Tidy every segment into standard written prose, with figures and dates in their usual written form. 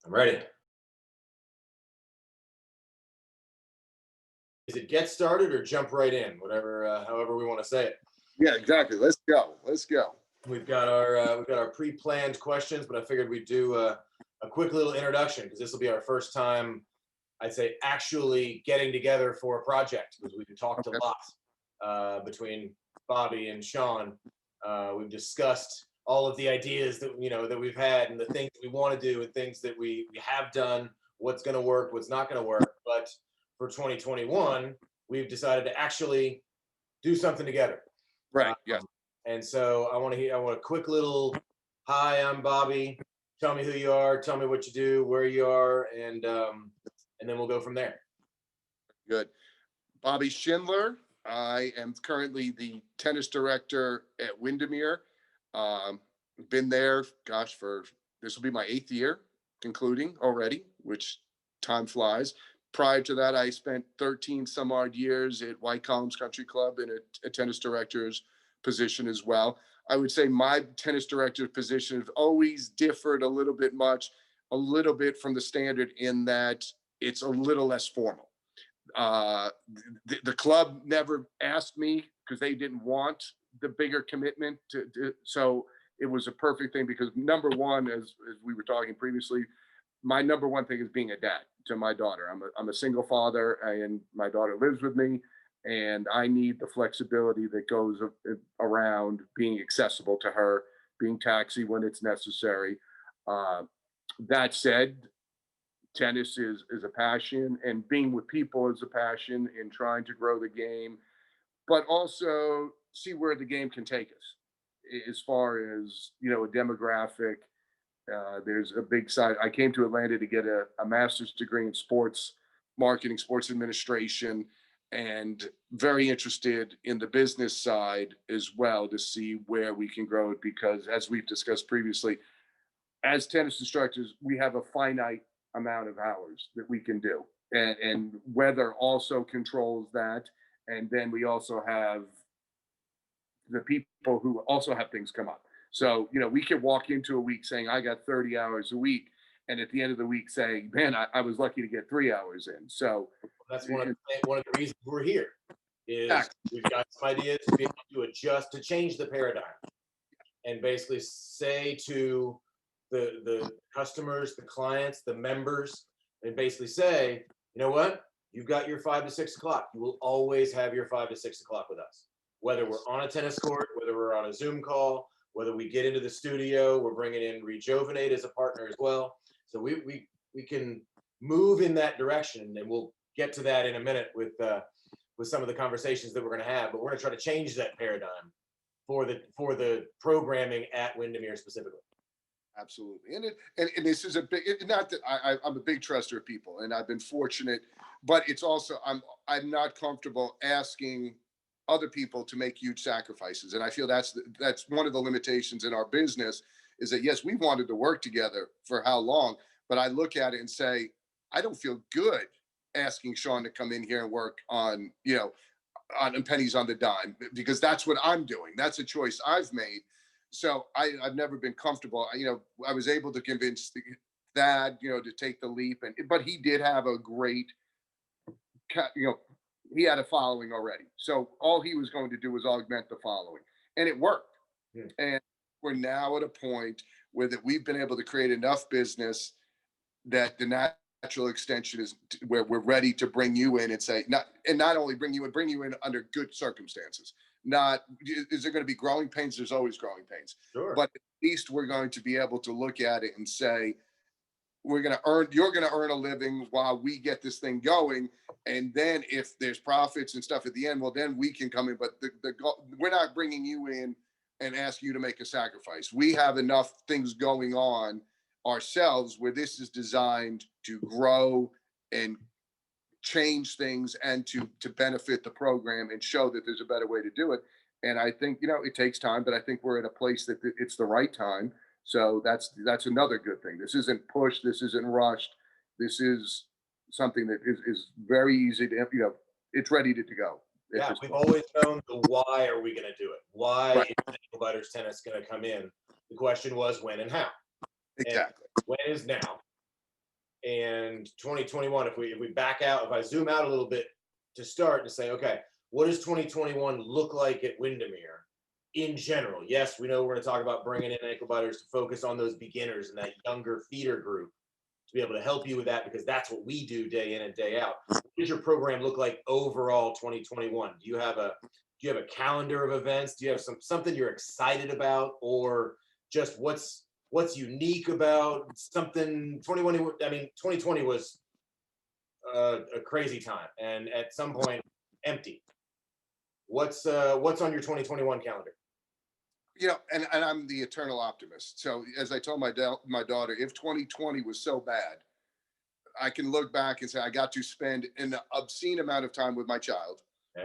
I'm ready. Is it get started or jump right in? Whatever, however we want to say it. Yeah, exactly. Let's go. Let's go. We've got our pre-planned questions, but I figured we'd do a quick little introduction because this will be our first time, I'd say, actually getting together for a project, because we've talked a lot between Bobby and Shaun. We've discussed all of the ideas that that we've had and the things that we want to do and things that we have done, what's going to work, what's not going to work. But for 2021, we've decided to actually do something together. Right. Yeah. And so I want a quick little, hi, I'm Bobby. Tell me who you are. Tell me what you do, where you are, and then we'll go from there. Good. Bobby Schindler. I am currently the tennis director at Windermere. Been there, gosh, this will be my 8th year concluding already, which time flies. Prior to that, I spent 13 some odd years at White Columns Country Club in a tennis director's position as well. I would say my tennis director position has always differed a little bit from the standard in that it's a little less formal. The club never asked me because they didn't want the bigger commitment so it was a perfect thing, because number one, as we were talking previously, my number one thing is being a dad to my daughter. I'm a single father, and my daughter lives with me, and I need the flexibility that goes around being accessible to her, being taxi when it's necessary. That said, tennis is a passion, and being with people is a passion, in trying to grow the game, but also see where the game can take us as far as, a demographic. There's a big side. I came to Atlanta to get a master's degree in sports marketing, sports administration, and very interested in the business side as well to see where we can grow it, because as we've discussed previously, as tennis instructors, we have a finite amount of hours that we can do, and weather also controls that. And then we also have the people who also have things come up. So, we can walk into a week saying, I got 30 hours a week. And at the end of the week saying, man, I was lucky to get 3 hours in. So that's one of the reasons we're here is we've got some ideas to be able to adjust, to change the paradigm, and basically say to the customers, the clients, the members, and basically say, you know what? You've got your 5 to 6 o'clock. You will always have your 5 to 6 o'clock with us. Whether we're on a tennis court, whether we're on a Zoom call, whether we get into the studio, we're bringing in Rejuvenate as a partner as well. So we can move in that direction, and we'll get to that in a minute with some of the conversations that we're going to have. But we're going to try to change that paradigm for the programming at Windermere specifically. Absolutely. And this is not that I'm a big truster of people, and I've been fortunate, but it's also, I'm not comfortable asking other people to make huge sacrifices. And I feel that's one of the limitations in our business, is that, yes, we've wanted to work together for how long, but I look at it and say, I don't feel good asking Shaun to come in here and work on, on pennies on the dime, because that's what I'm doing. That's a choice I've made. So I've never been comfortable. I was able to convince Thad, to take the leap, but he did have a great, he had a following already. So all he was going to do was augment the following, and it worked. Yeah. And we're now at a point where we've been able to create enough business that the natural extension is where we're ready to bring you in and say, not only bring you in under good circumstances. Not, is there going to be growing pains? There's always growing pains. Sure. But at least we're going to be able to look at it and say, you're going to earn a living while we get this thing going. And then if there's profits and stuff at the end, well, then we can come in. But we're not bringing you in and asking you to make a sacrifice. We have enough things going on ourselves where this is designed to grow and change things, and to benefit the program and show that there's a better way to do it. And I think, it takes time, but I think we're at a place that it's the right time. So that's another good thing. This isn't pushed. This isn't rushed. This is something that is very easy to, it's ready to go. Yeah, we've always known the why are we going to do it? Why is Nail Biters Tennis going to come in? The question was when and how. Exactly. And when is now? And 2021, if we back out, if I zoom out a little bit to start and say, okay, what does 2021 look like at Windermere in general? Yes, we know we're going to talk about bringing in ankle biters to focus on those beginners and that younger feeder group to be able to help you with that, because that's what we do day in and day out. What does your program look like overall 2021? Do you have a calendar of events? Do you have something you're excited about, or just what's unique about something? 2020 was a crazy time, and at some point empty. What's on your 2021 calendar? And I'm the eternal optimist. So as I told my daughter, if 2020 was so bad, I can look back and say I got to spend an obscene amount of time with my child,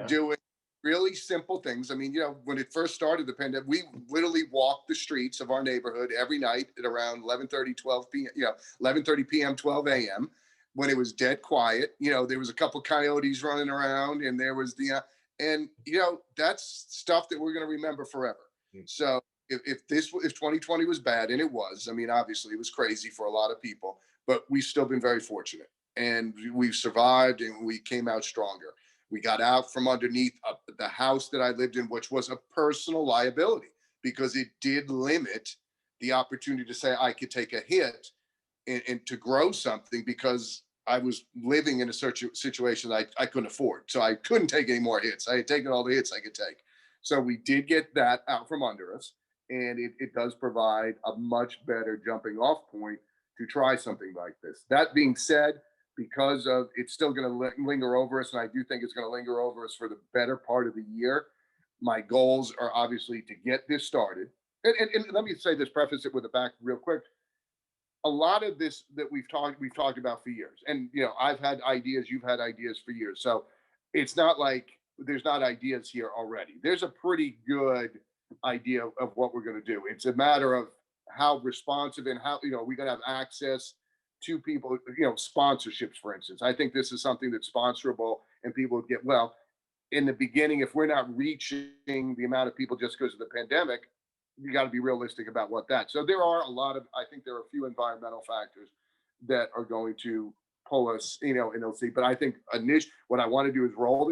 doing really simple things. I mean, when it first started, the pandemic, we literally walked the streets of our neighborhood every night at around 11:30, 12 p.m., 11:30 p.m., 12 a.m. when it was dead quiet. There was a couple coyotes running around, and there was that's stuff that we're going to remember forever. So if 2020 was bad, and it was, I mean, obviously it was crazy for a lot of people, but we've still been very fortunate, and we've survived, and we came out stronger. We got out from underneath the house that I lived in, which was a personal liability, because it did limit the opportunity to say I could take a hit and to grow something, because I was living in a situation I couldn't afford. So I couldn't take any more hits. I had taken all the hits I could take. So we did get that out from under us, and it does provide a much better jumping off point to try something like this. That being said, because of it's still going to linger over us, and I do think it's going to linger over us for the better part of the year, my goals are obviously to get this started. And let me say this, preface it with a back real quick. A lot of this that we've talked about for years, and I've had ideas, you've had ideas for years, so it's not like there's not ideas here already. There's a pretty good idea of what we're going to do. It's a matter of how responsive and how we're going to have access to people, sponsorships, for instance. I think this is something that's sponsorable, and people would get, well, in the beginning, if we're not reaching the amount of people just because of the pandemic, you got to be realistic about what that. So there are I think there are a few environmental factors that are going to pull us, in LC. But I think what I want to do is roll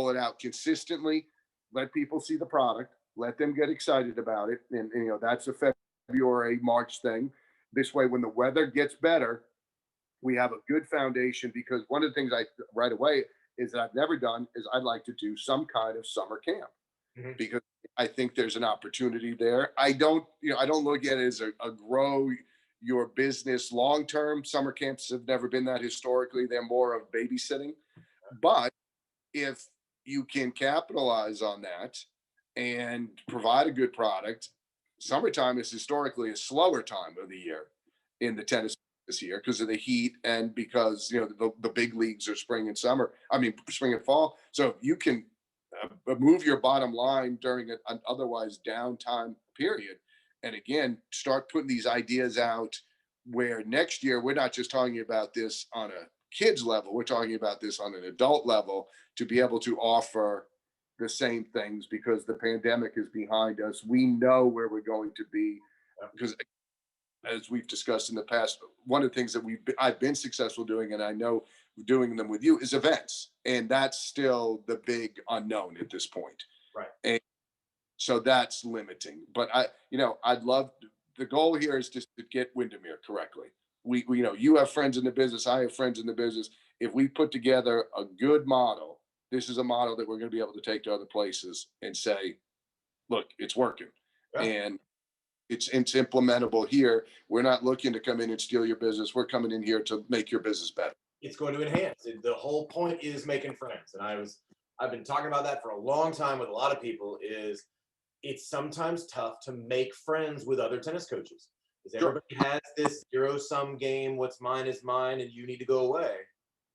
it out consistently, let people see the product, let them get excited about it. And that's a February, March thing. This way, when the weather gets better, we have a good foundation, because one of the things right away is that I've never done is I'd like to do some kind of summer camp, because I think there's an opportunity there. I don't look at it as a grow your business long term. Summer camps have never been that historically. They're more of babysitting. But if you can capitalize on that and provide a good product, summertime is historically a slower time of the year in the tennis this year because of the heat, and because the big leagues are spring and fall. So if you can move your bottom line during an otherwise downtime period, and again start putting these ideas out, where next year we're not just talking about this on a kids level, we're talking about this on an adult level, to be able to offer the same things, because the pandemic is behind us. We know where we're going to be, because as we've discussed in the past, one of the things that I've been successful doing, and I know doing them with you, is events, and that's still the big unknown at this point. Right. And so that's limiting. But I'd love, the goal here is just to get Windermere correctly. We you have friends in the business, I have friends in the business. If we put together a good model, this is a model that we're going to be able to take to other places and say, look, it's working. Yeah. And it's implementable here. We're not looking to come in and steal your business. We're coming in here to make your business better. It's going to enhance. The whole point is making friends. And I've been talking about that for a long time with a lot of people. Is it's sometimes tough to make friends with other tennis coaches, because everybody has this zero-sum game. What's mine is mine, and you need to go away.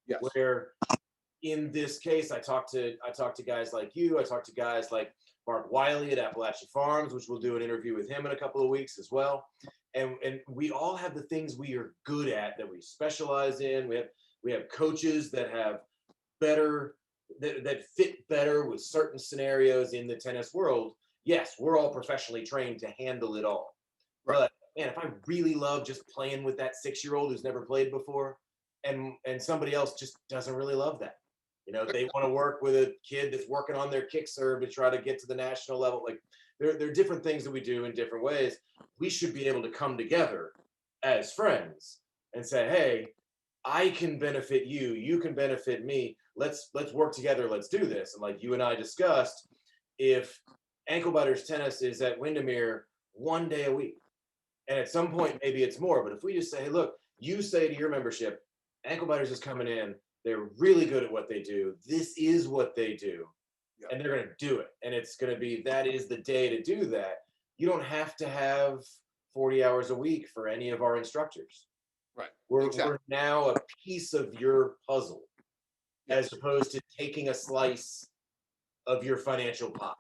Yes. Where in this case, I talk to guys like you. I talk to guys like Mark Wiley at Appalachian Farms, which we'll do an interview with him in a couple of weeks as well. And we all have the things we are good at that we specialize in. We have coaches that have that fit better with certain scenarios in the tennis world. Yes, we're all professionally trained to handle it all. Right. But man, if I really love just playing with that 6-year-old who's never played before, and somebody else just doesn't really love that. You know, they want to work with a kid that's working on their kick serve to try to get to the national level. Like there are different things that we do in different ways. We should be able to come together as friends and say, hey, I can benefit you, you can benefit me. Let's work together. Let's do this. And like you and I discussed, if ankle biters tennis is at Windermere 1 day a week, and at some point maybe it's more, but if we just say, hey, look, you say to your membership, ankle biters is coming in, they're really good at what they do, this is what they do, Yeah. and they're going to do it, and it's going to be, that is the day to do that. You don't have to have 40 hours a week for any of our instructors. Right. We're Exactly. now a piece of your puzzle, Yes. as opposed to taking a slice of your financial pie.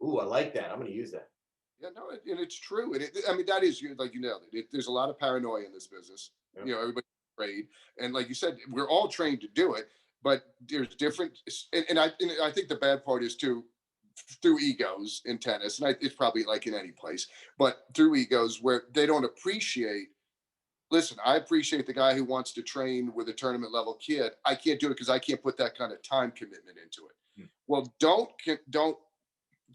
Ooh, I like that. I'm going to use that. Yeah, no, and it's true. And I mean, that is, like you nailed it. There's a lot of paranoia in this business. Yep. You know, everybody's afraid, and like you said, we're all trained to do it. But there's different, and I think the bad part is too, through egos in tennis, and it's probably like in any place, but through egos where they don't appreciate. Listen, I appreciate the guy who wants to train with a tournament level kid. I can't do it because I can't put that kind of time commitment into it. Well, don't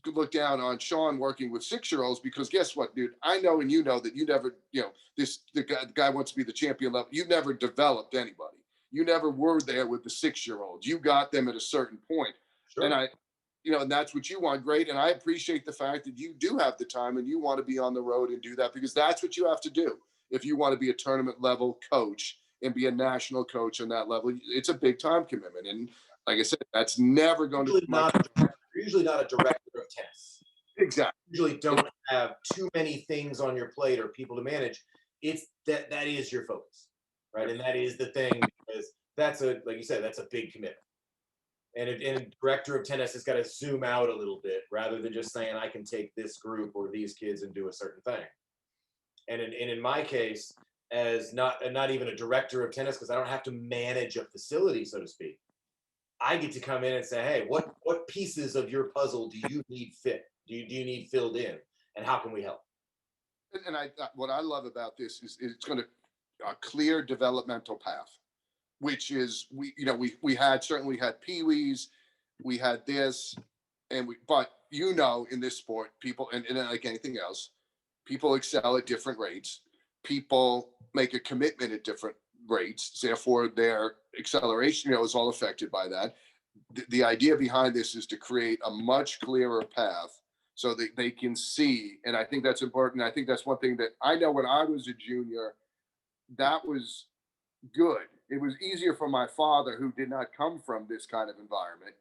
look down on Shaun working with 6-year-olds, because guess what, dude? I know, and you know that you never, the guy wants to be the champion level. You never developed anybody. You never were there with the 6-year-olds. You got them at a certain point. Sure. And and that's what you want. Great. And I appreciate the fact that you do have the time and you want to be on the road and do that, because that's what you have to do. If you want to be a tournament level coach and be a national coach on that level, it's a big time commitment. And like I said, that's never going to be usually not a director of tennis. Exactly. Usually don't have too many things on your plate or people to manage. It's that is your focus, right? And that is the thing, because that's like you said, that's a big commitment. And a director of tennis has got to zoom out a little bit rather than just saying, I can take this group or these kids and do a certain thing. And in my case, as not even a director of tennis, because I don't have to manage a facility, so to speak, I get to come in and say, hey, what pieces of your puzzle do you need fit? Do you need filled in? And how can we help? And what I love about this is it's going to a clear developmental path, which is we had peewees, we had this, but in this sport, people and like anything else, people excel at different rates. People make a commitment at different rates. Therefore, their acceleration, is all affected by that. The idea behind this is to create a much clearer path so that they can see. And I think that's important. I think that's one thing that I know when I was a junior, that was good. It was easier for my father, who did not come from this kind of environment,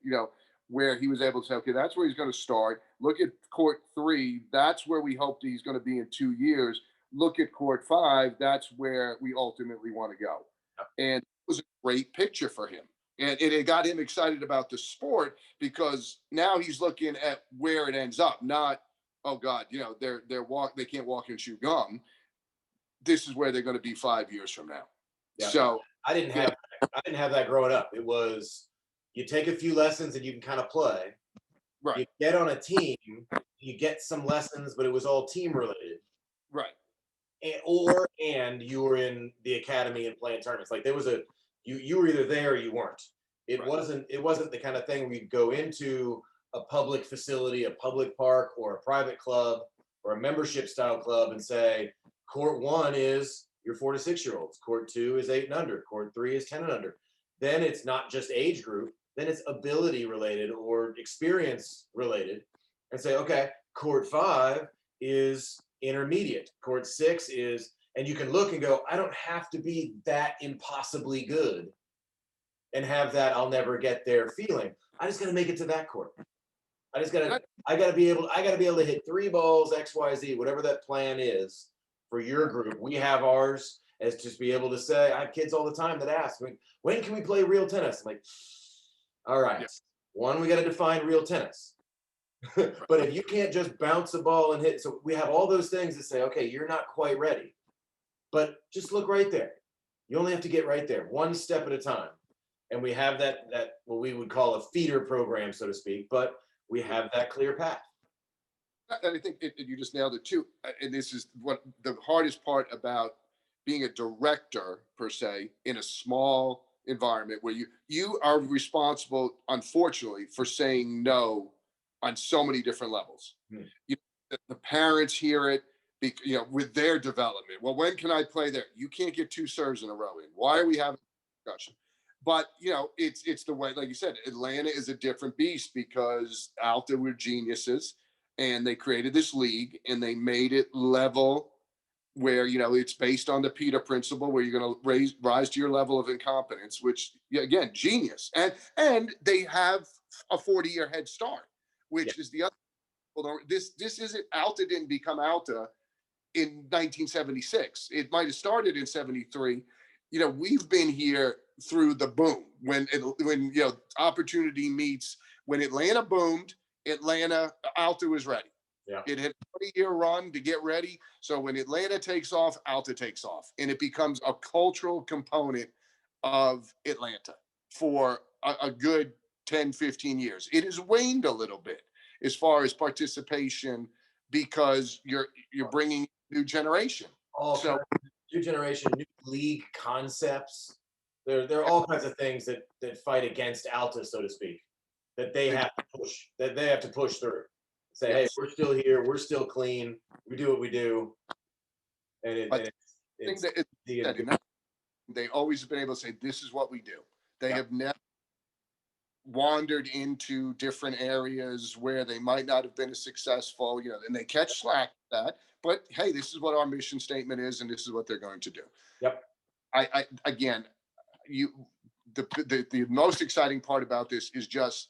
where he was able to say, okay, that's where he's going to start. Look at court 3. That's where we hope that he's going to be in 2 years. Look at court 5. That's where we ultimately want to go. And it was a great picture for him. And it got him excited about the sport, because now he's looking at where it ends up, not, oh God, they can't walk and chew gum. This is where they're going to be 5 years from now. Yeah. So I didn't have that growing up. It was, you take a few lessons and you can kind of play. Right. You get on a team, you get some lessons, but it was all team related. Right. And you were in the academy and playing tournaments. Like there was you were either there or you weren't. It wasn't the kind of thing where you'd go into a public facility, a public park, or a private club, or a membership style club and say, court 1 is your 4 to 6-year-olds. Court 2 is 8 and under. Court 3 is 10 and under. Then it's not just age group. Then it's ability related or experience related, and say, okay, court 5 is intermediate. Court 6 is, and you can look and go, I don't have to be that impossibly good and have that I'll never get there feeling. I just got to make it to that court. I got to be able to hit 3 balls, XYZ, whatever that plan is for your group. We have ours as just be able to say, I have kids all the time that ask me, when can we play real tennis? I'm like, all right, one, we got to define real tennis. But if you can't just bounce a ball and hit, so we have all those things that say, okay, you're not quite ready, but just look right there. You only have to get right there, one step at a time. And we have that what we would call a feeder program, so to speak, but we have that clear path. And I think you just nailed it too. And this is what the hardest part about being a director per se in a small environment where you are responsible, unfortunately, for saying no on so many different levels. Hmm. The parents hear it, with their development. Well, when can I play there? You can't get two serves in a row in. Why are we having a discussion? But it's the way, like you said, Atlanta is a different beast because Alta were geniuses, and they created this league and they made it level where it's based on the Peter principle, where you're going to rise to your level of incompetence, which again, genius, and they have a 40-year head start, which is the other. Well, this isn't Alta didn't become Alta in 1976. It might have started in 73. We've been here through the boom when opportunity meets. When Atlanta boomed, Alta was ready. Yeah. It had a 20-year run to get ready. So when Atlanta takes off, Alta takes off, and it becomes a cultural component of Atlanta for a good 10, 15 years. It has waned a little bit as far as participation because you're bringing new generation. New generation, new league concepts. There are all kinds of things that fight against Alta, so to speak, that they have to push through. Say, yes. Hey, we're still here, we're still clean, we do what we do, and they always have been able to say, this is what we do. They have never wandered into different areas where they might not have been as successful, and they catch slack for that. But hey, this is what our mission statement is, and this is what they're going to do. Yep. The most exciting part about this is just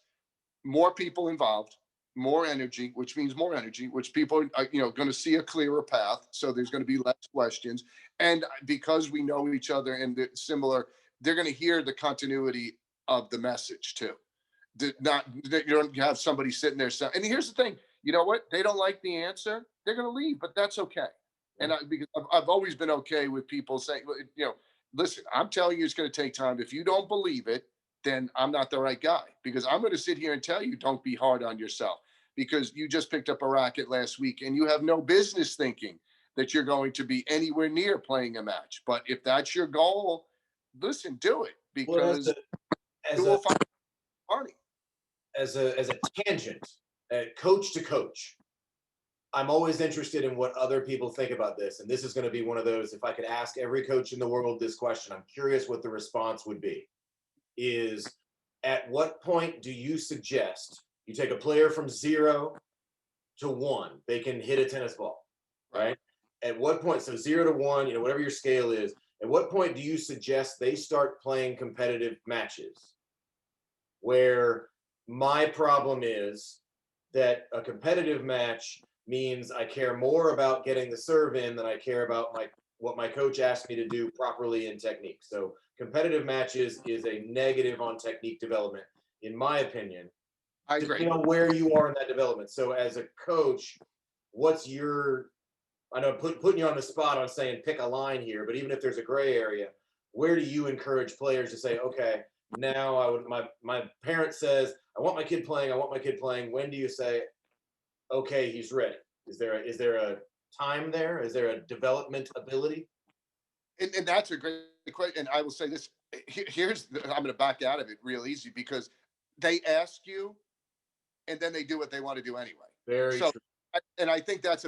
more people involved, more energy, which means more energy, which people are, going to see a clearer path. So there's going to be less questions. And because we know each other and they're going to hear the continuity of the message too. You don't have somebody sitting there. And here's the thing, you know what? They don't like the answer. They're going to leave, but that's okay. And because I've always been okay with people saying, listen, I'm telling you, it's going to take time. If you don't believe it, then I'm not the right guy, because I'm going to sit here and tell you, don't be hard on yourself, because you just picked up a racket last week and you have no business thinking that you're going to be anywhere near playing a match. But if that's your goal, listen, do it, because you will find money. As a tangent, coach to coach, I'm always interested in what other people think about this. And this is going to be one of those, if I could ask every coach in the world this question, I'm curious what the response would be. Is at what point do you suggest you take a player from 0 to 1, they can hit a tennis ball, right? At what point, so 0 to 1, whatever your scale is, at what point do you suggest they start playing competitive matches? Where my problem is that a competitive match means I care more about getting the serve in than I care about what my coach asked me to do properly in technique. So competitive matches is a negative on technique development, in my opinion. I agree. Depending on where you are in that development. So as a coach, what's I know putting you on the spot on saying pick a line here, but even if there's a gray area, where do you encourage players to say, okay, now my parent says, I want my kid playing. When do you say, okay, he's ready? Is there a time there? Is there a development ability? And that's a great question. And I will say this, I'm going to back out of it real easy, because they ask you and then they do what they want to do anyway. Very true. And I think that's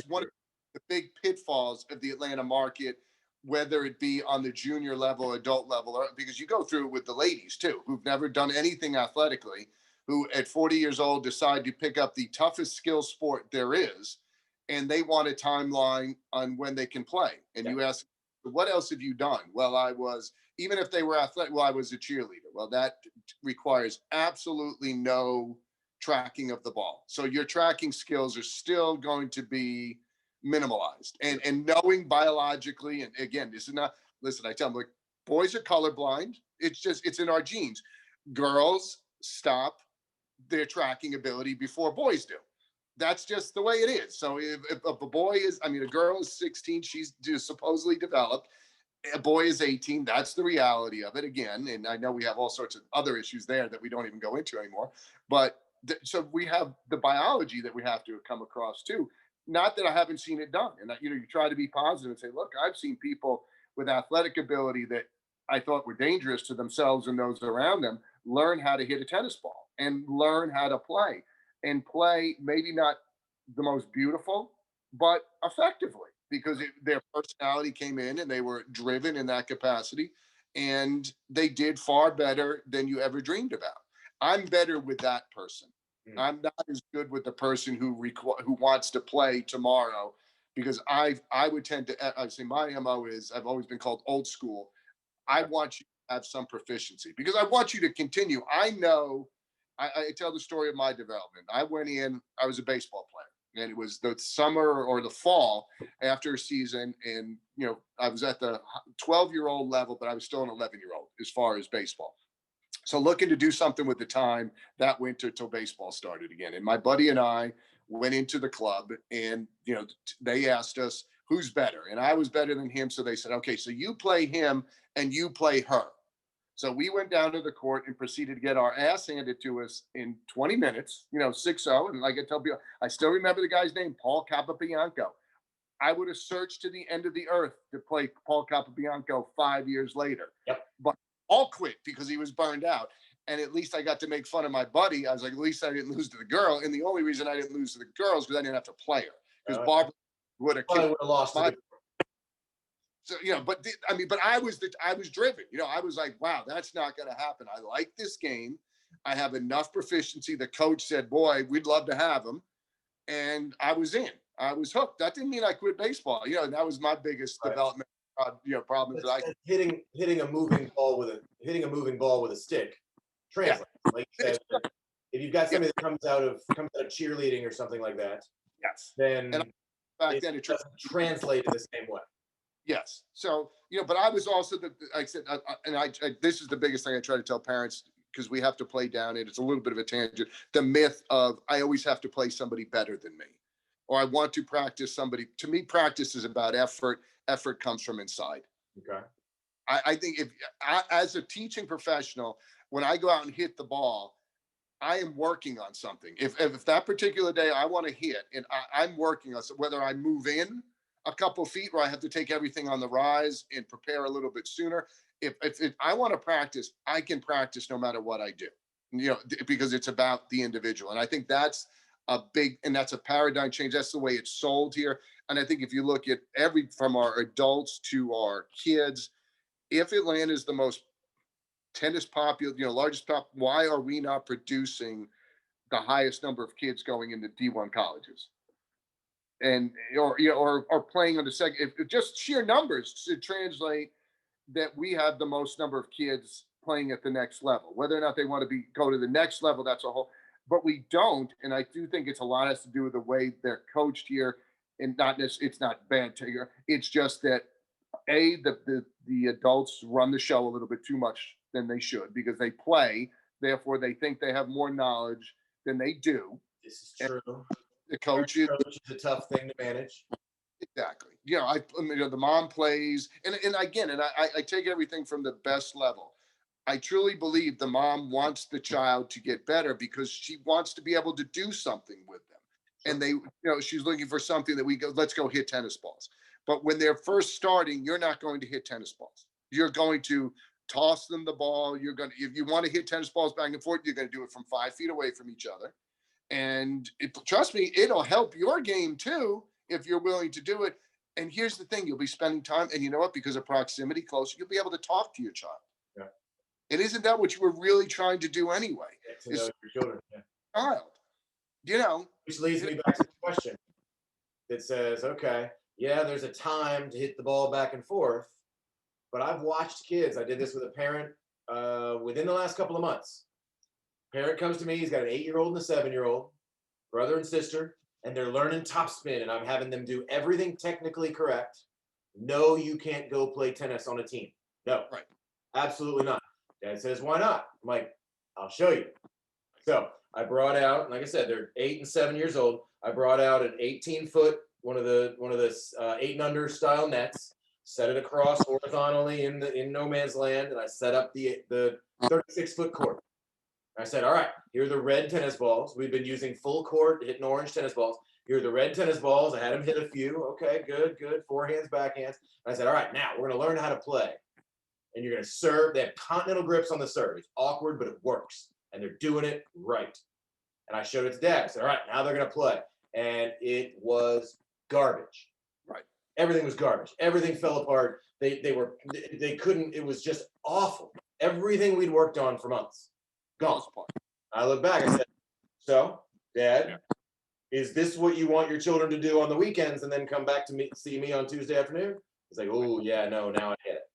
one of the big pitfalls of the Atlanta market, whether it be on the junior level, adult level, or because you go through it with the ladies too, who've never done anything athletically, who at 40 years old decide to pick up the toughest skill sport there is, and they want a timeline on when they can play. And you ask, what else have you done? Well, even if they were athletic, I was a cheerleader. Well, that requires absolutely no tracking of the ball. So your tracking skills are still going to be minimalized. And knowing biologically, and again, this is not, listen, I tell them, boys are colorblind. It's in our genes. Girls stop their tracking ability before boys do. That's just the way it is. So if a girl is 16, she's just supposedly developed. A boy is 18. That's the reality of it again. And I know we have all sorts of other issues there that we don't even go into anymore. But so we have the biology that we have to come across too. Not that I haven't seen it done, and you try to be positive and say, look, I've seen people with athletic ability that I thought were dangerous to themselves and those around them learn how to hit a tennis ball and learn how to play and play maybe not the most beautiful, but effectively because their personality came in and they were driven in that capacity and they did far better than you ever dreamed about. I'm better with that person. I'm not as good with the person who wants to play tomorrow because I would tend to I say my MO is I've always been called old school. I want you to have some proficiency because I want you to continue. I know I tell the story of my development. I went in, I was a baseball player, and it was the summer or the fall after a season, and I was at the 12-year-old level, but I was still an 11-year-old as far as baseball. So looking to do something with the time that winter till baseball started again. And my buddy and I went into the club and, they asked us who's better. And I was better than him. So they said, okay, so you play him and you play her. So we went down to the court and proceeded to get our ass handed to us in 20 minutes, 6-0. And like I tell people, I still remember the guy's name, Paul Capabianco. I would have searched to the end of the earth to play Paul Capabianco 5 years later. Yep. But all quit because he was burned out. And at least I got to make fun of my buddy. I was like, at least I didn't lose to the girl. And the only reason I didn't lose to the girls because I didn't have to play her. Because Barbara would have lost. So but I was driven. I was like, wow, that's not going to happen. I like this game. I have enough proficiency. The coach said, boy, we'd love to have him, and I was in. I was hooked. That didn't mean I quit baseball. That was my biggest development. Problems that hitting a moving ball with a stick translates. Yeah. Like you said, if you've got somebody that comes out of cheerleading or something like that, yes, then it doesn't translate in the same way. Yes. So but I was also like I said, this is the biggest thing I try to tell parents because we have to play down it. It's a little bit of a tangent. The myth of I always have to play somebody better than me, or I want to practice somebody. To me, practice is about effort. Effort comes from inside. Okay. I think as a teaching professional, when I go out and hit the ball, I am working on something. If that particular day I want to hit and I'm working on whether I move in a couple feet where I have to take everything on the rise and prepare a little bit sooner. If I want to practice, I can practice no matter what I do, because it's about the individual. And I think that's that's a paradigm change. That's the way it's sold here. And I think if you look at from our adults to our kids, if Atlanta is the most tennis popular, largest why are we not producing the highest number of kids going into D1 colleges? And or playing on the second, if just sheer numbers to translate that we have the most number of kids playing at the next level. Whether or not they want to go to the next level, that's a whole. But we don't, and I do think it's a lot has to do with the way they're coached here, and it's not bad. It's just that the adults run the show a little bit too much than they should because they play. Therefore, they think they have more knowledge than they do. This is true. And the coaches is a tough thing to manage. Exactly. The mom plays, and again, I take everything from the best level. I truly believe the mom wants the child to get better because she wants to be able to do something with them. Sure. And she's looking for something that let's go hit tennis balls. But when they're first starting, you're not going to hit tennis balls. You're going to toss them the ball. If you want to hit tennis balls back and forth, you're going to do it from 5 feet away from each other. And trust me, it'll help your game too if you're willing to do it. And here's the thing, you'll be spending time, and you know what? Because of proximity closer, you'll be able to talk to your child. Yeah. And isn't that what you were really trying to do anyway? To know your children. Yeah. Child. Which leads me back to the question that says, okay, yeah, there's a time to hit the ball back and forth, but I've watched kids. I did this with a parent within the last couple of months. Parent comes to me, he's got an 8-year-old and a 7-year-old, brother and sister, and they're learning topspin, and I'm having them do everything technically correct. No, you can't go play tennis on a team. No, right. Absolutely not. Dad says, why not? I'm like, I'll show you. So I brought out, like I said, they're 8 and 7 years old. I brought out an 18-foot, one of the 8 and under style nets, set it across horizontally in no man's land, and I set up the 36-foot court. I said, all right, here are the red tennis balls. We've been using full court, hitting orange tennis balls. Here are the red tennis balls. I had him hit a few. Okay, good. Forehands, backhands. I said, all right, now we're going to learn how to play. And you're going to serve. They have continental grips on the serve. It's awkward, but it works. And they're doing it right. And I showed it to Dad. I said, all right, now they're going to play. And it was garbage. Right. Everything was garbage. Everything fell apart. They couldn't, it was just awful. Everything we'd worked on for months, gone. I look back, I said, so, Dad, is this what you want your children to do on the weekends and then come back to see me on Tuesday afternoon? He's like, oh, yeah, no, now I get it.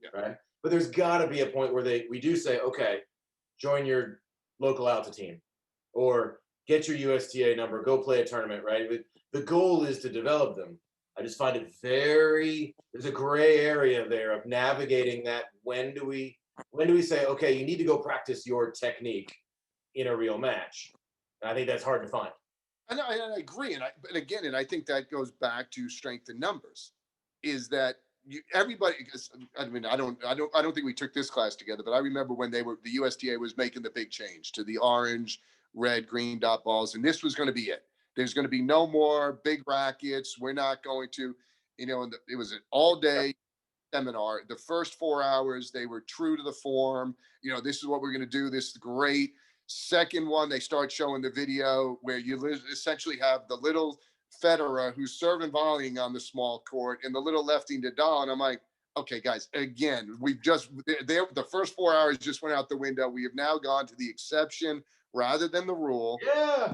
Yeah. Right? But there's got to be a point where we do say, okay, join your local Alta team or get your USTA number, go play a tournament, right? But the goal is to develop them. I just find it there's a gray area there of navigating that. When do we say, okay, you need to go practice your technique in a real match? And I think that's hard to find. And I agree. And I think that goes back to strength in numbers, is that everybody, I mean, I don't think we took this class together, but I remember when the USTA was making the big change to the orange, red, green dot balls. And this was going to be it. There's going to be no more big rackets. We're not going to, it was an all day seminar. The first 4 hours, they were true to the form. This is what we're going to do. This is great. Second one, they start showing the video where you essentially have the little Federer who's serving volleying on the small court and the little lefty Nadal. And I'm like, okay, guys, again, the first 4 hours just went out the window. We have now gone to the exception rather than the rule. Yeah.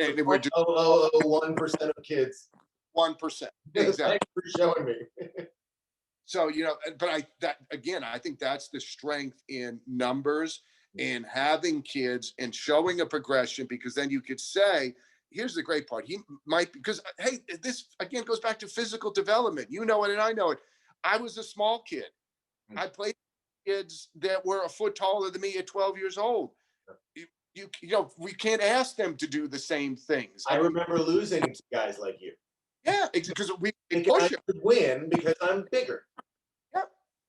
And we're just 1% of kids. 1%. Exactly. Thanks for showing me. So, but I think that's the strength in numbers and having kids and showing a progression, because then you could say, here's the great part. He might, because, hey, this again goes back to physical development. You know it and I know it. I was a small kid. I played with kids that were a foot taller than me at 12 years old. We can't ask them to do the same things. I remember losing to guys like you. Yeah, because we push it. Win because I'm bigger. Yeah.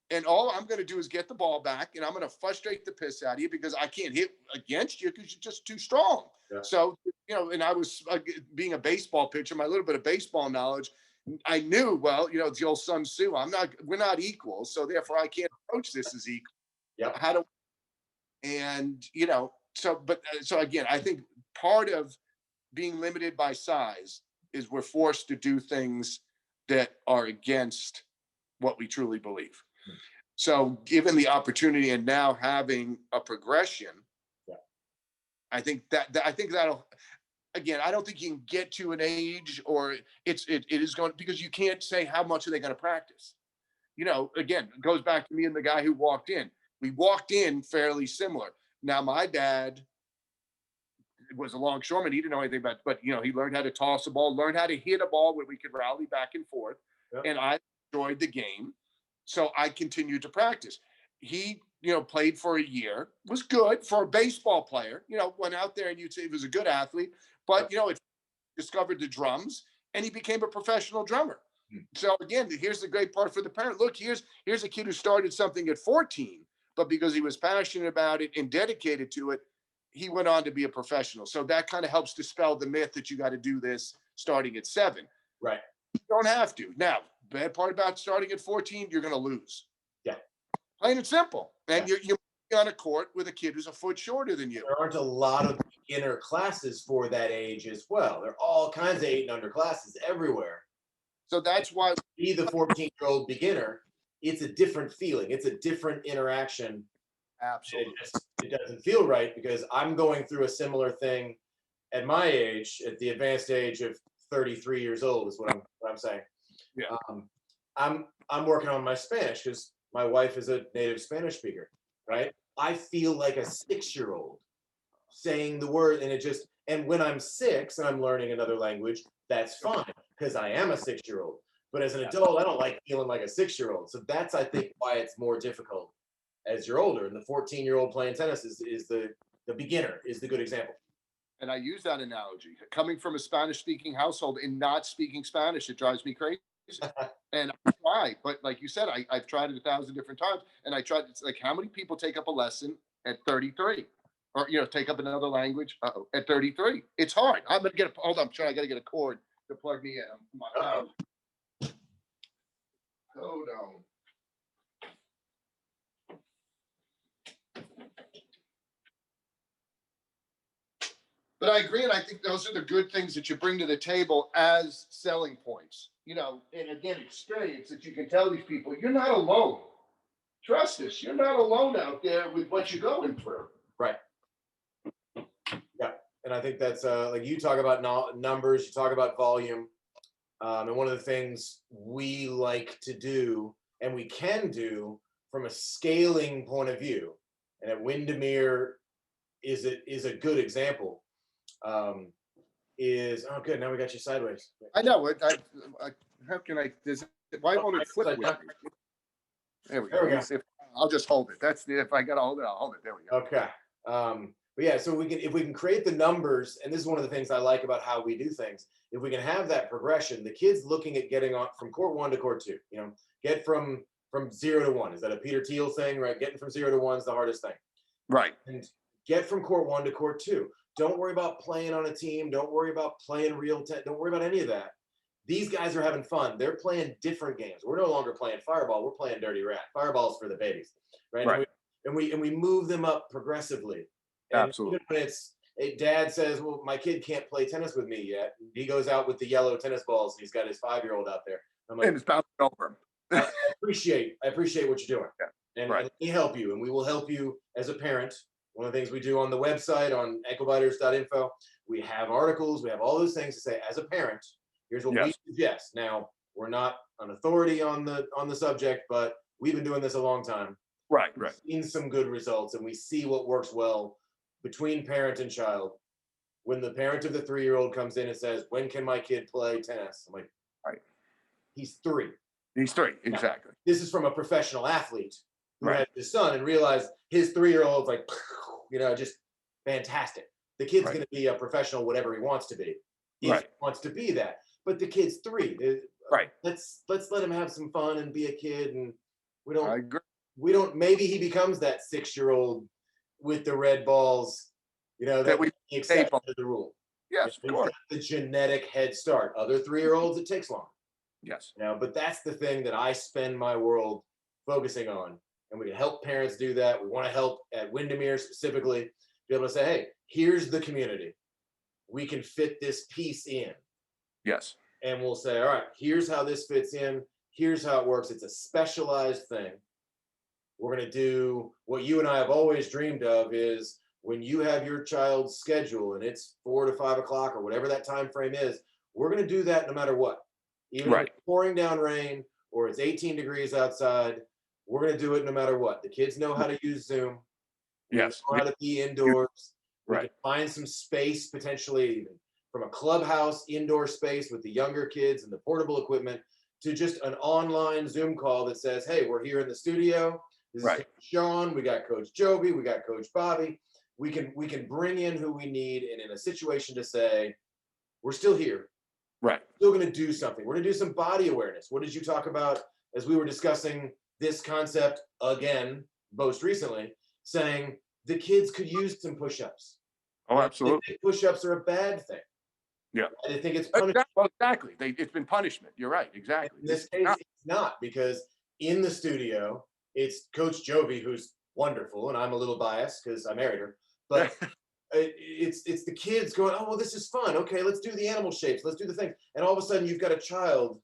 And all I'm going to do is get the ball back, and I'm going to frustrate the piss out of you because I can't hit against you because you're just too strong. Yeah. So, and I was being a baseball pitcher, my little bit of baseball knowledge, I knew, well, it's the old Sun Tzu. We're not equal. So therefore I can't approach this as equal. Yeah. So again, I think part of being limited by size is we're forced to do things that are against what we truly believe. So given the opportunity and now having a progression, I think that'll, again, I don't think you can get to an age, or it is going, because you can't say how much are they going to practice. Again, it goes back to me and the guy who walked in. We walked in fairly similar. Now my dad was a longshoreman. He didn't know anything about it, but he learned how to toss a ball, learned how to hit a ball where we could rally back and forth. Yep. And I enjoyed the game. So I continued to practice. He, played for a year, was good for a baseball player, went out there and you'd say he was a good athlete, but it discovered the drums and he became a professional drummer. So again, here's the great part for the parent. Look, here's a kid who started something at 14, but because he was passionate about it and dedicated to it, he went on to be a professional. So that kind of helps dispel the myth that you got to do this starting at 7. Right. You don't have to. Now, bad part about starting at 14, you're going to lose. Yeah. Plain and simple. And you're on a court with a kid who's a foot shorter than you. There aren't a lot of beginner classes for that age as well. There are all kinds of 8 and under classes everywhere. So that's why be the 14-year-old beginner, it's a different feeling. It's a different interaction. Absolutely. It doesn't feel right because I'm going through a similar thing at my age, at the advanced age of 33 years old is what I'm saying. Yeah. I'm working on my Spanish because my wife is a native Spanish speaker, right? I feel like a 6-year-old saying the word, and when I'm 6 and I'm learning another language, that's fine because I am a 6-year-old. But as an adult, I don't like feeling like a 6-year-old. So that's, I think, why it's more difficult as you're older. And the 14-year-old playing tennis is the beginner is the good example. And I use that analogy. Coming from a Spanish-speaking household and not speaking Spanish, it drives me crazy. And I try, but like you said, I've tried it 1,000 different times. And I tried, it's like, how many people take up a lesson at 33? or take up another language. At 33, it's hard. I'm gonna get hold on, Sean. I gotta get a cord to plug me in. Hold on. But I agree, and I think those are the good things that you bring to the table as selling points. And again, experience that you can tell these people, you're not alone. Trust us, you're not alone out there with what you're going through. Right. Yeah, and I think that's like you talk about numbers, you talk about volume, and one of the things we like to do, and we can do from a scaling point of view, and at Windermere is a good example. Is oh good, now we got you sideways. I know it. How can I? Why won't it flip with me? There we go. I'll just hold it. If I got to hold it, I'll hold it. There we go. Okay. But yeah, so if we can create the numbers, and this is one of the things I like about how we do things. If we can have that progression, the kids looking at getting on from court 1 to court 2, get from 0 to 1. Is that a Peter Thiel thing, right? Getting from 0 to 1 is the hardest thing. Right. And get from court 1 to court 2. Don't worry about playing on a team. Don't worry about playing don't worry about any of that. These guys are having fun. They're playing different games. We're no longer playing Fireball. We're playing Dirty Rat. Fireball's for the babies, right? Right. And we move them up progressively. And absolutely. Even when dad says, "Well, my kid can't play tennis with me yet," he goes out with the yellow tennis balls. And he's got his 5-year-old out there. I'm like, and it's bouncing over. I appreciate what you're doing, yeah. and let me help you, and we will help you as a parent. One of the things we do on the website on anklebiters.info, we have articles, we have all those things to say as a parent. Here's what we suggest. Now, we're not an authority on the subject, but we've been doing this a long time. Right. We've seen some good results, and we see what works well between parent and child. When the parent of the 3-year-old comes in and says, "When can my kid play tennis?" I'm like, right. He's 3. He's 3, exactly. Now, this is from a professional athlete who had his son and realized his 3-year-old's like, just fantastic. The kid's going to be a professional, whatever he wants to be. If he wants to be that. But the kid's 3. Let's let him have some fun and be a kid. And I agree. We don't. Maybe he becomes that 6-year-old with the red balls. That we accept under the rule. Yes, of course. The genetic head start. Other 3-year-olds, it takes longer. Yes. But that's the thing that I spend my world focusing on. And we can help parents do that. We want to help at Windermere specifically, be able to say, hey, here's the community. We can fit this piece in. Yes. And we'll say, all right, here's how this fits in. Here's how it works. It's a specialized thing. We're going to do what you and I have always dreamed of is when you have your child's schedule and it's 4 to 5 o'clock or whatever that time frame is, we're going to do that no matter what. Even if it's pouring down rain or it's 18 degrees outside, we're going to do it no matter what. The kids know how to use Zoom. Yes. Know how to be indoors. We can find some space potentially even from a clubhouse indoor space with the younger kids and the portable equipment to just an online Zoom call that says, hey, we're here in the studio. This is Shaun. We got Coach Joby. We got Coach Bobby. We can bring in who we need and in a situation to say, we're still here. Right. Still going to do something. We're going to do some body awareness. What did you talk about as we were discussing this concept again, most recently, saying the kids could use some push-ups. Oh, absolutely. Push-ups are a bad thing. Yeah. I think it's punishment. Exactly. It's been punishment. You're right. Exactly. In this case, it's not, because in the studio, it's Coach Joby, who's wonderful, and I'm a little biased because I married her, but it's the kids going, oh, well, this is fun. Okay, let's do the animal shapes. Let's do the thing. And all of a sudden, you've got a child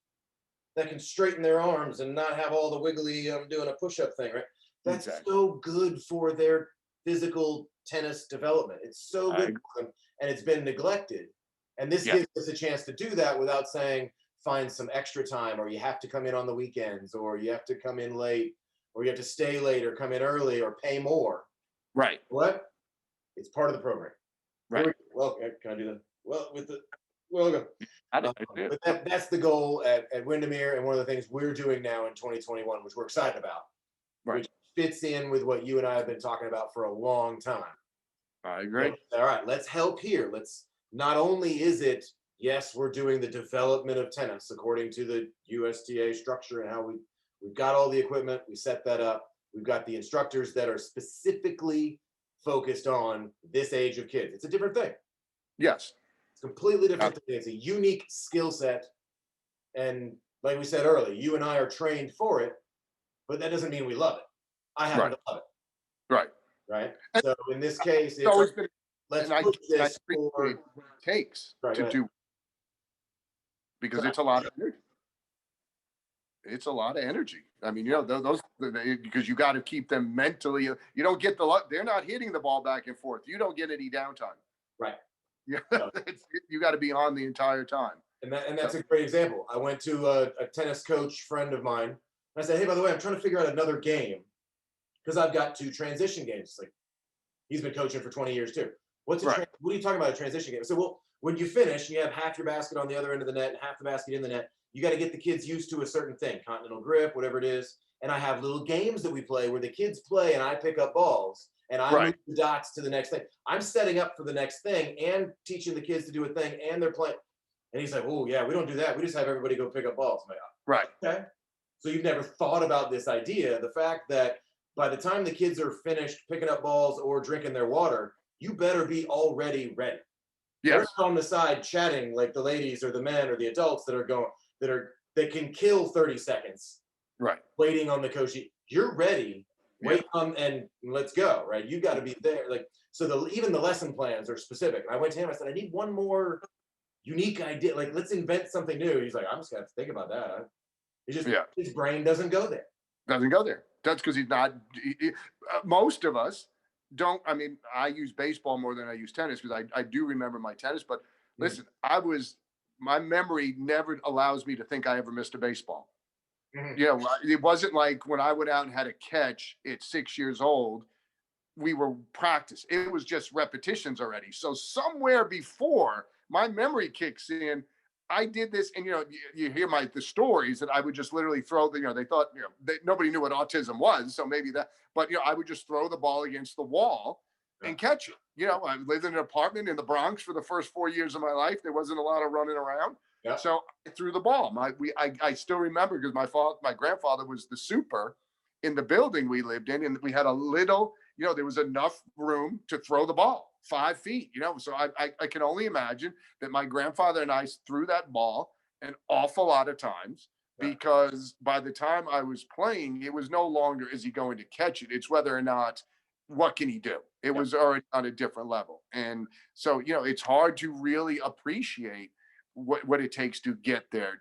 that can straighten their arms and not have all the wiggly doing a push-up thing, right? That's so good for their physical tennis development. It's so good for them, and it's been neglected. And this gives us a chance to do that without saying, find some extra time, or you have to come in on the weekends, or you have to come in late, or you have to stay late, or come in early, or pay more. Right. What? It's part of the program. Right. Well, can I do that? Well, with the welcome. But that's the goal at Windermere, and one of the things we're doing now in 2021, which we're excited about, which fits in with what you and I have been talking about for a long time. I agree. All right, let's help here. Not only is it, yes, we're doing the development of tennis according to the USTA structure and how we've got all the equipment, we set that up. We've got the instructors that are specifically focused on this age of kids. It's a different thing. Yes. It's a completely different thing. It's a unique skill set. And like we said earlier, you and I are trained for it, but that doesn't mean we love it. I happen to love it. Right. Right. And so in this case, it's always been, let's and push I this appreciate for what it takes to do, because Sorry. it's a lot of energy. It's a lot of energy. I mean, you know, those because you got to keep them mentally. You don't get they're not hitting the ball back and forth. You don't get any downtime. Right. Yeah, you got to be on the entire time. And that's a great example. I went to a tennis coach friend of mine. And I said, hey, by the way, I'm trying to figure out another game because I've got 2 transition games. Like, he's been coaching for 20 years too. What are you talking about, a transition game? So, well, when you finish, you have half your basket on the other end of the net and half the basket in the net. You got to get the kids used to a certain thing, continental grip, whatever it is. And I have little games that we play where the kids play and I pick up balls and I move the dots to the next thing. I'm setting up for the next thing and teaching the kids to do a thing, and they're playing. And he's like, oh, yeah, we don't do that. We just have everybody go pick up balls. I'm like, okay. So you've never thought about this idea, the fact that by the time the kids are finished picking up balls or drinking their water, you better be already ready. Yes. They're on the side chatting like the ladies or the men or the adults that can kill 30 seconds. Right. Waiting on the coach. You're ready. Wait and let's go. Right. You got to be there. Like, so even the lesson plans are specific. And I went to him, I said, I need one more unique idea. Like, let's invent something new. He's like, I'm just gonna have to think about that. His brain doesn't go there. Doesn't go there. That's because he's not. Most of us don't. I mean, I use baseball more than I use tennis because I do remember my tennis. But listen, my memory never allows me to think I ever missed a baseball. You know, it wasn't like when I went out and had a catch at 6 years old, we were practice. It was just repetitions already. So somewhere before my memory kicks in, I did this, and you know, you hear the stories that I would just literally throw. You know, they thought, you know, nobody knew what autism was, so maybe that. But you know, I would just throw the ball against the wall and catch it. You know, I lived in an apartment in the Bronx for the first 4 years of my life. There wasn't a lot of running around, so I threw the ball. I still remember because my grandfather was the super in the building we lived in, and we had a little. You know, there was enough room to throw the ball 5 feet, you know, so I can only imagine that my grandfather and I threw that ball an awful lot of times, because by the time I was playing, it was no longer, is he going to catch it? It's whether or not, what can he do? It was already on a different level. And so, you know, it's hard to really appreciate what it takes to get there.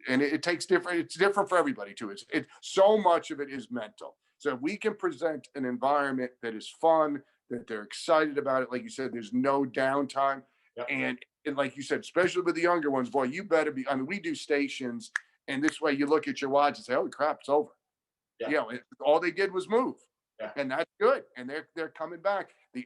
And it takes different, it's different for everybody too. It's so much of it is mental. So if we can present an environment that is fun, that they're excited about it, like you said, there's no downtime. And like you said, especially with the younger ones, boy, you better be, I mean, we do stations, and this way you look at your watch and say, holy crap, it's over. You know, all they did was move. And that's good. And they're coming back. The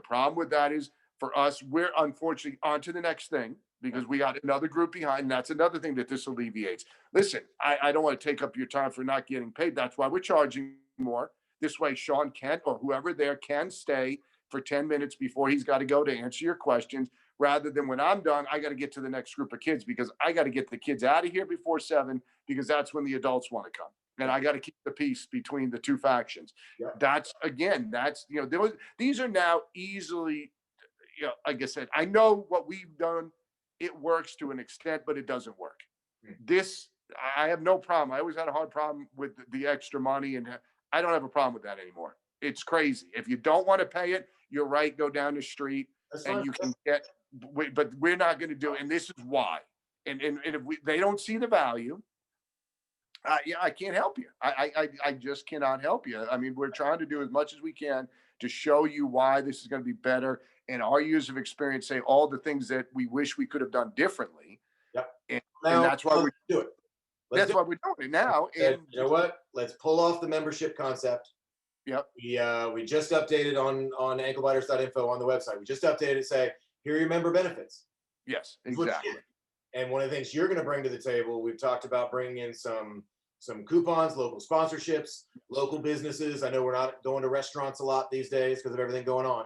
problem with that is, for us, we're unfortunately on to the next thing, because we got another group behind. And that's another thing that this alleviates. Listen, I don't want to take up your time for not getting paid. That's why we're charging more. This way, Shaun can, or whoever there can, stay for 10 minutes before he's got to go to answer your questions, rather than when I'm done, I got to get to the next group of kids, because I got to get the kids out of here before 7, because that's when the adults want to come. And I got to keep the peace between the two factions. That's, again, that's, you know, these are now easily, you know, like I said, I know what we've done, it works to an extent, but it doesn't work. This, I have no problem. I always had a hard problem with the extra money, and I don't have a problem with that anymore. It's crazy. If you don't want to pay it, you're right. Go down the street and you can get, but we're not going to do it. And this is why. And if they don't see the value, I can't help you. I just cannot help you. I mean, we're trying to do as much as we can to show you why this is going to be better. And our years of experience say all the things that we wish we could have done differently. And that's why we do it. That's why we're doing it now. And you know what? Let's pull off the membership concept. We just updated on anklebiters.info on the website. We just updated it, say, here are your member benefits. Yes, exactly. And one of the things you're going to bring to the table, we've talked about bringing in some coupons, local sponsorships, local businesses. I know we're not going to restaurants a lot these days because of everything going on,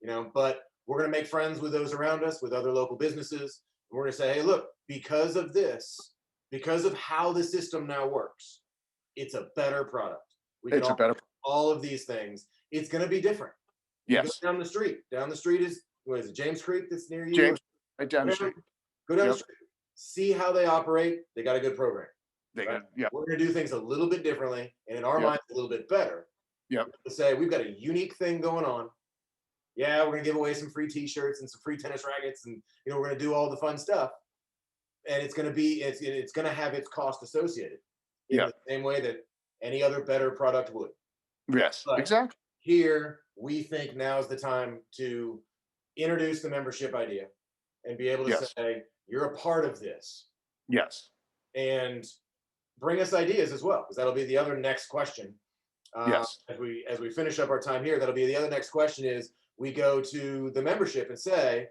you know, but we're going to make friends with those around us, with other local businesses. We're going to say, hey, look, because of this, because of how the system now works, it's a better product. We can offer all of these things. It's going to be different. You go Yes. down the street. Down the street is, what is it, James Creek that's near you? James, right down the street. Go down the Yep. street. See how they operate. They got a good program. They Right? got, yeah, We're going to do things a little bit differently, and in our Yep. minds, a little bit better. Yep. To say we've got a unique thing going on. Yeah, we're going to give away some free T-shirts and some free tennis rackets, and we're going to do all the fun stuff. And it's going to be it's going to have its cost associated in Yeah. the same way that any other better product would. Yes, But exactly. here, we think now is the time to introduce the membership idea and be able to Yes. say, you're a part of this, Yes. and bring us ideas as well, because that'll be the other next question. Yes. As we finish up our time here, that'll be the other next question is we go to the membership and say,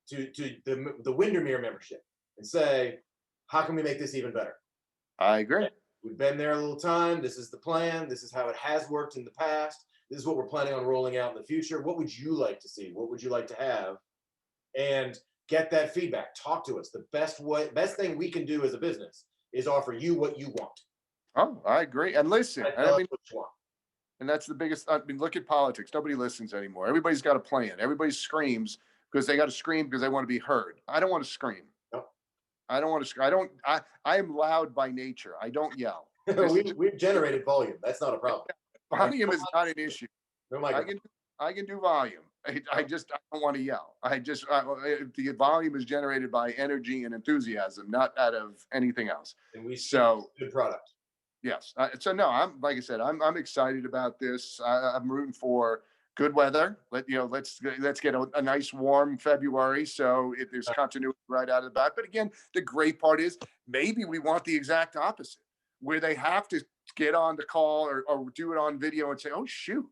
to the Windermere membership and say, how can we make this even better? I agree. We've been there a little time. This is the plan. This is how it has worked in the past. This is what we're planning on rolling out in the future. What would you like to see? What would you like to have? And get that feedback. Talk to us. The best thing we can do as a business is offer you what you want. Oh, I agree. And listen, Tell and I us mean, what you want. and that's the biggest. I mean, look at politics. Nobody listens anymore. Everybody's got a plan. Everybody screams because they got to scream because they want to be heard. I don't want to scream. No. I don't want to. I am loud by nature. I don't yell. We've generated volume. That's not a problem. Volume is not an issue. No I microphone. can do volume. I don't want to yell. The volume is generated by energy and enthusiasm, not out of anything else. And we see So good product. yes. So no, I'm like I said, I'm excited about this. I'm rooting for good weather. Let's get a nice warm February. So there's continuity right out of the bat. But again, the great part is maybe we want the exact opposite, where they have to get on the call or do it on video and say, oh shoot,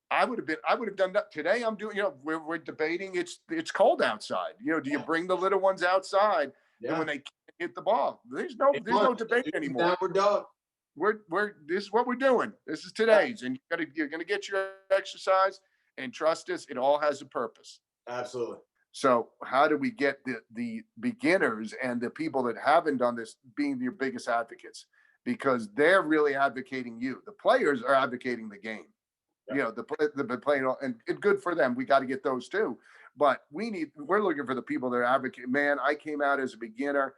I would have done that today. I'm doing, we're debating. It's cold outside. Do you bring the little ones outside and when they can't hit the ball? There's no debate anymore. Downward dog. This is what we're doing. This is today's, and you're gonna get your exercise, and trust us, it all has a purpose. Absolutely. So how do we get the beginners and the people that haven't done this being your biggest advocates? Because they're really advocating you. The players are advocating the game. Yeah. The playing, and good for them. We got to get those too. But we're looking for the people that are advocating. Man, I came out as a beginner.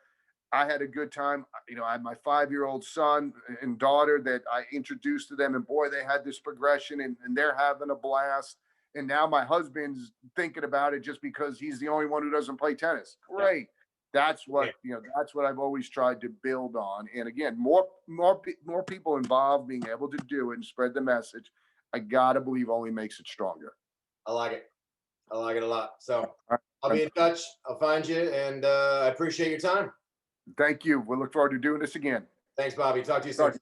I had a good time. I had my 5-year-old son and daughter that I introduced to them, and boy, they had this progression, and they're having a blast. And now my husband's thinking about it just because he's the only one who doesn't play tennis. Great. That's what I've always tried to build on. And again, more people involved, being able to do it and spread the message, I gotta believe only makes it stronger. I like it. I like it a lot. So I'll be in touch. I'll find you, and I appreciate your time. Thank you. We'll look forward to doing this again. Thanks, Bobby. Talk to you soon.